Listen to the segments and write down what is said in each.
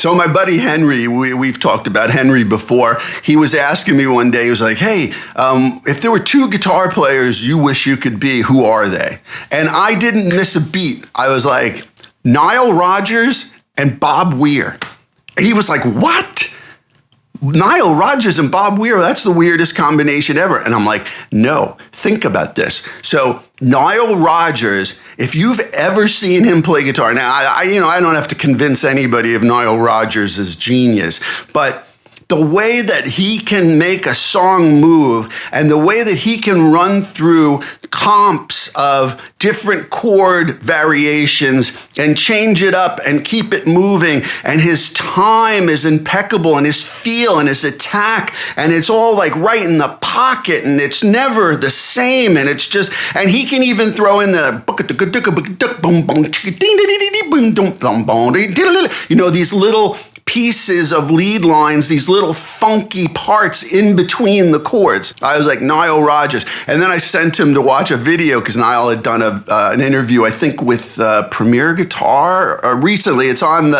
So my buddy Henry, we've talked about Henry before. He was asking me one day, he was like, hey, if there were two guitar players you wish you could be, who are they? And I didn't miss a beat. I was like, Nile Rodgers and Bob Weir. And he was like, what? Nile Rodgers and Bob Weir, that's the weirdest combination ever. And I'm like, no, think about this. So Nile Rodgers, if you've ever seen him play guitar, now I don't have to convince anybody of Nile Rodgers' genius, but the way that he can make a song move and the way that he can run through comps of different chord variations and change it up and keep it moving, and his time is impeccable, and his feel and his attack, and it's all like right in the pocket, and it's never the same, and it's just, and he can even throw in the these little pieces of lead lines, these little funky parts in between the chords. I was like, Nile Rodgers. And then I sent him to watch a video because Nile had done an interview, I think, with Premier Guitar recently. It's on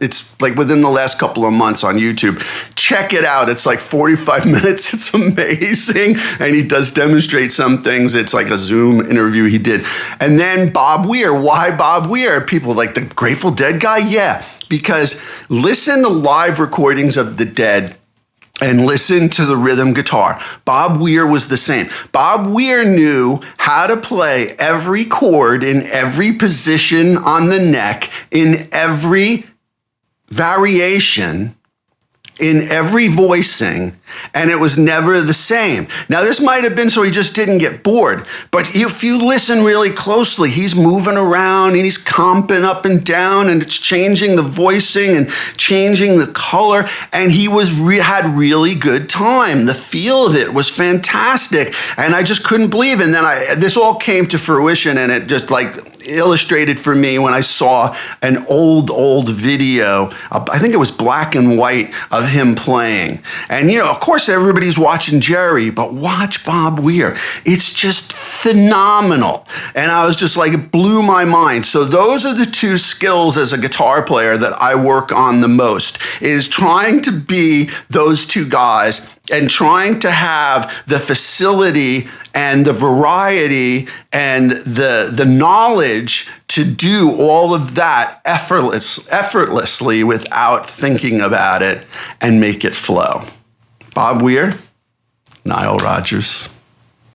it's like within the last couple of months on YouTube. Check it out. It's like 45 minutes. It's amazing. And he does demonstrate some things. It's like a Zoom interview he did. And then Bob Weir. Why Bob Weir? People like the Grateful Dead guy? Yeah. Because listen to live recordings of the Dead and listen to the rhythm guitar. Bob Weir was the same. Bob Weir knew how to play every chord in every position on the neck, in every variation, in every voicing, and it was never the same. Now, this might have been so he just didn't get bored, but if you listen really closely, he's moving around and he's comping up and down, and it's changing the voicing and changing the color, and he had really good time. The feel of it was fantastic, and I just couldn't believe it. And then this all came to fruition, and it just like illustrated for me when I saw an old video, I think it was black and white, of him playing. And, of course, everybody's watching Jerry, but watch Bob Weir. It's just phenomenal. And I was just like, it blew my mind. So those are the two skills as a guitar player that I work on the most, is trying to be those two guys and trying to have the facility and the variety and the knowledge to do all of that effortlessly without thinking about it and make it flow. Bob Weir, Nile Rodgers.